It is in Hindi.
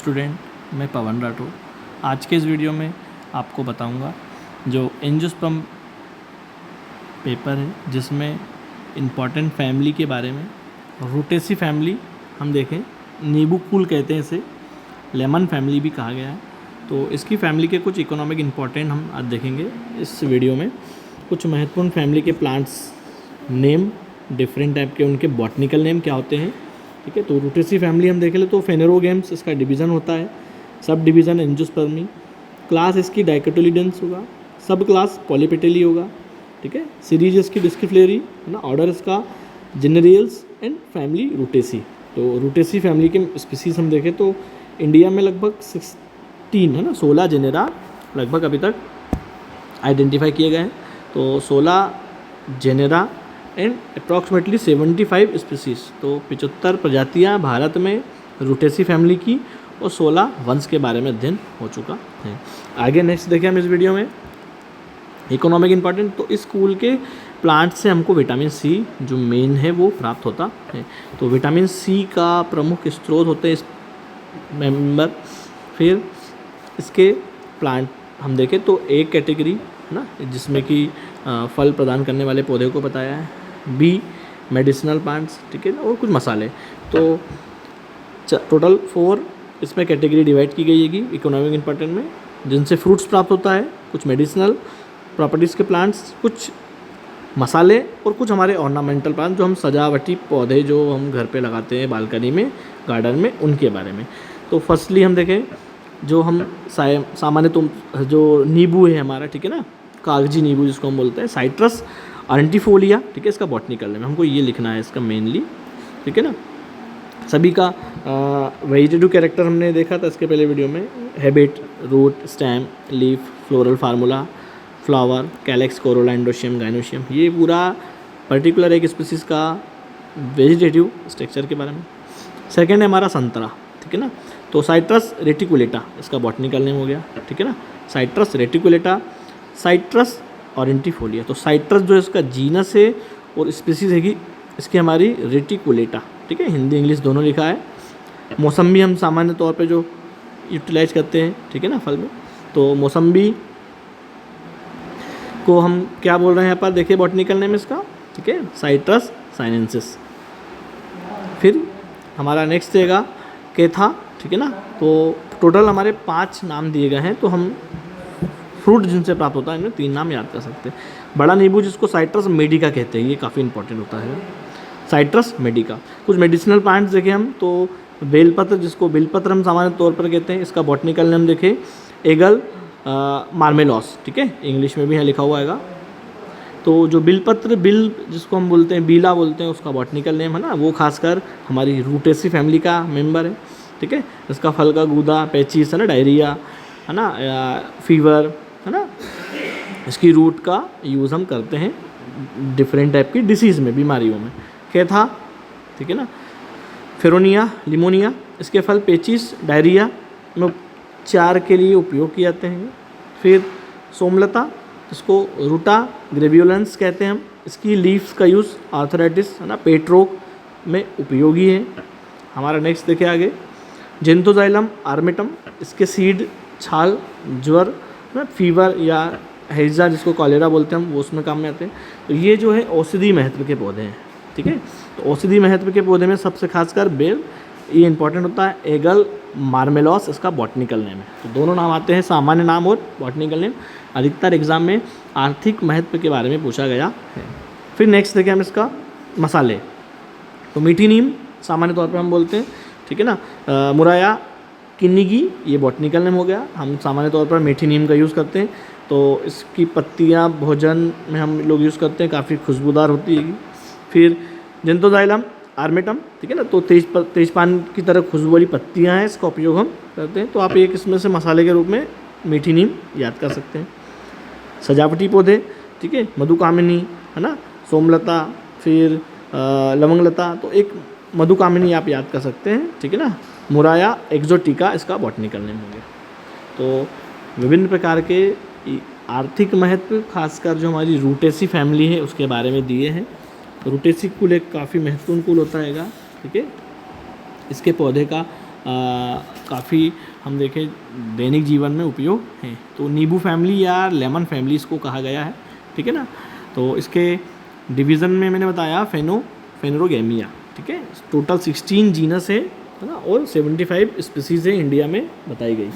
स्टूडेंट, मैं पवन राठौर। आज के इस वीडियो में आपको बताऊंगा जो एंजियोस्पर्म पेपर है जिसमें इम्पॉर्टेंट फैमिली के बारे में। रूटेसी फैमिली हम देखें, नींबू कुल कहते हैं इसे, लेमन फैमिली भी कहा गया है। तो इसकी फैमिली के कुछ इकोनॉमिक इम्पॉर्टेंट हम आज देखेंगे इस वीडियो में। कुछ महत्वपूर्ण फैमिली के प्लांट्स नेम, डिफरेंट टाइप के उनके बॉटनिकल नेम क्या होते हैं, ठीक है। तो रूटेसी फैमिली हम देख ले तो फेनेरोगेम्स इसका डिवीज़न होता है, सब डिवीज़न एंजियोस्पर्मी, क्लास इसकी डाइकोटिलिडेंस होगा, सब क्लास पॉलीपेटली होगा, ठीक है। सीरीज इसकी डिस्किफ्लेरी है ना, ऑर्डर इसका जेनेरियल्स एंड फैमिली रूटेसी। तो रूटेसी फैमिली के स्पीसीज हम देखें तो इंडिया में लगभग 16 है ना, 16 जेनेरा लगभग अभी तक आइडेंटिफाई किए गए हैं। तो 16 जेनेरा एंड अप्रॉक्सीमेटली 75 स्पीसीज, तो 75 प्रजातियाँ भारत में रूटेसी फैमिली की और 16 वंश के बारे में अध्ययन हो चुका है। आगे नेक्स्ट देखें हम इस वीडियो में इकोनॉमिक इम्पॉर्टेंट। तो इस स्कूल के प्लांट से हमको विटामिन सी जो मेन है वो प्राप्त होता है। तो विटामिन सी का प्रमुख स्रोत होते हैं इस मेंबर। फिर इसके प्लांट हम देखें तो एक कैटेगरी है ना जिसमें कि फल प्रदान करने वाले पौधे को बताया है, बी मेडिसिनल प्लांट्स, ठीक है, और कुछ मसाले। तो टोटल 4 इसमें कैटेगरी डिवाइड की गई है इकोनॉमिक इम्पोर्टेंट में, जिनसे फ्रूट्स प्राप्त होता है, कुछ मेडिसिनल प्रॉपर्टीज़ के प्लांट्स, कुछ मसाले और कुछ हमारे ऑर्नामेंटल प्लांट जो हम सजावटी पौधे जो हम घर पे लगाते हैं बालकनी में, गार्डन में, उनके बारे में। तो फर्स्टली हम देखें जो हम सामान्य तो जो नींबू है हमारा, ठीक है ना, कागजी नींबू जिसको हम बोलते हैं, साइट्रस आर्टिफोलिया, ठीक है, इसका बॉटनिकल नेम हमको ये लिखना है इसका मेनली, ठीक है ना। सभी का वेजिटेटिव कैरेक्टर हमने देखा था इसके पहले वीडियो में, habit, root, stem, leaf, floral formula, flower, calyx, corolla, androecium, gynoecium, ये पूरा पर्टिकुलर एक स्पीसीज का वेजिटेटिव स्ट्रक्चर के बारे में। सेकेंड है हमारा संतरा, ठीक है ना। तो साइट्रस रेटिकुलेटा इसका बॉटनिकल नेम हो गया, ठीक है ना, साइट्रस रेटिकुलेटा, साइट्रस ऑरेंटिफोलिया। तो साइट्रस जो इसका जीनस है और स्पीसीज है कि इसकी हमारी रेटिकुलेटा, ठीक है, हिंदी इंग्लिश दोनों लिखा है। मौसम्बी हम सामान्य तौर पे जो यूटिलाइज करते हैं, ठीक है ना, फल में। तो मौसम्बी को हम क्या बोल रहे हैं यहाँ पर देखिए बॉटनिकल नेम इसका, ठीक है, साइट्रस साइनेंसिस। फिर हमारा नेक्स्ट रहेगा केथा, ठीक है ना। तो टोटल हमारे 5 नाम दिए गए हैं, तो हम फ्रूट जिनसे प्राप्त होता है इनमें 3 नाम याद कर सकते हैं। बड़ा नींबू जिसको साइट्रस मेडिका कहते हैं, ये काफ़ी इंपॉर्टेंट होता है, साइट्रस मेडिका। कुछ मेडिसिनल प्लांट्स देखें हम तो बेलपत्र, जिसको बेलपत्र हम सामान्य तौर पर कहते हैं, इसका बॉटनिकल नेम देखें एगल मार्मेलॉस, ठीक है, इंग्लिश में भी यहाँ लिखा हुआ आएगा। तो जो बिलपत्र, बिल जिसको हम बोलते हैं, बीला बोलते हैं, उसका बॉटनिकल नेम है ना, वो खासकर हमारी रूटेसी फैमिली का मेंबर है, ठीक है। इसका फल का गूदा, पैचिस है ना, डायरिया है ना, फीवर है ना, इसकी रूट का यूज़ हम करते हैं डिफरेंट टाइप की डिसीज़ में, बीमारियों में। कैथा, ठीक है ना। फेरोनिया, लिमोनिया, इसके फल पेचिस, डायरिया में उपचार के लिए उपयोग किए जाते हैं। फिर सोमलता, इसको रूटा ग्रेवियोलेंस कहते हैं हम, इसकी लीव्स का यूज़ आर्थराइटिस है ना, पेट रोग में उपयोगी है। हमारा नेक्स्ट देखें आगे जेंथोजाइलम आर्मेटम, इसके सीड, छाल, ज्वर, फीवर या हैजा जिसको कॉलेरा बोलते हैं हम, वो उसमें काम में आते हैं। तो ये जो है औषधि महत्व के पौधे हैं, ठीक है। तो औषधि महत्व के पौधे में सबसे खासकर बेल ये इंपॉर्टेंट होता है, एगल मार्मेलॉस इसका बॉटनिकल नेम है। तो दोनों नाम आते हैं, सामान्य नाम और बॉटनिकल नेम। अधिकतर एग्जाम में आर्थिक महत्व के बारे में पूछा गया है। फिर नेक्स्ट देखें हम इसका मसाले। तो मीठी नीम सामान्य तौर पर हम बोलते हैं, ठीक है ना। मुराया किन्निगी ये बॉटनिकल नेम हो गया, हम सामान्य तौर पर मीठी नीम का यूज़ करते हैं। तो इसकी पत्तियां भोजन में हम लोग यूज़ करते हैं, काफ़ी खुशबूदार होती है। फिर जेंथोजाइलम आर्मेटम, ठीक है ना, तो तेजपान की तरह खुशबू वाली पत्तियां हैं, इसका उपयोग हम करते हैं। तो आप एक इसमें से मसाले के रूप में मीठी नीम याद कर सकते हैं। सजावटी पौधे, ठीक है, मधुकामिनी है ना, सोमलता, फिर लवंगलता, तो एक मधुकामिनी आप याद कर सकते हैं, ठीक है ना। मुराया एक्जोटिका इसका बॉटनिकल नेम हो गया। तो विभिन्न प्रकार के आर्थिक महत्व खासकर जो हमारी रूटेसी फैमिली है उसके बारे में दिए हैं। रूटेसी कुल एक काफ़ी महत्वपूर्ण कुल होता है, ठीक है। इसके पौधे का काफ़ी हम देखें दैनिक जीवन में उपयोग हैं। तो नींबू फैमिली या लेमन फैमिली इसको कहा गया है, ठीक है ना। तो इसके डिवीज़न में मैंने बताया फेनोरोगेमिया, ठीक है। टोटल 16 जीनस है ना, और 75 स्पीसीज़ है इंडिया में बताई गई।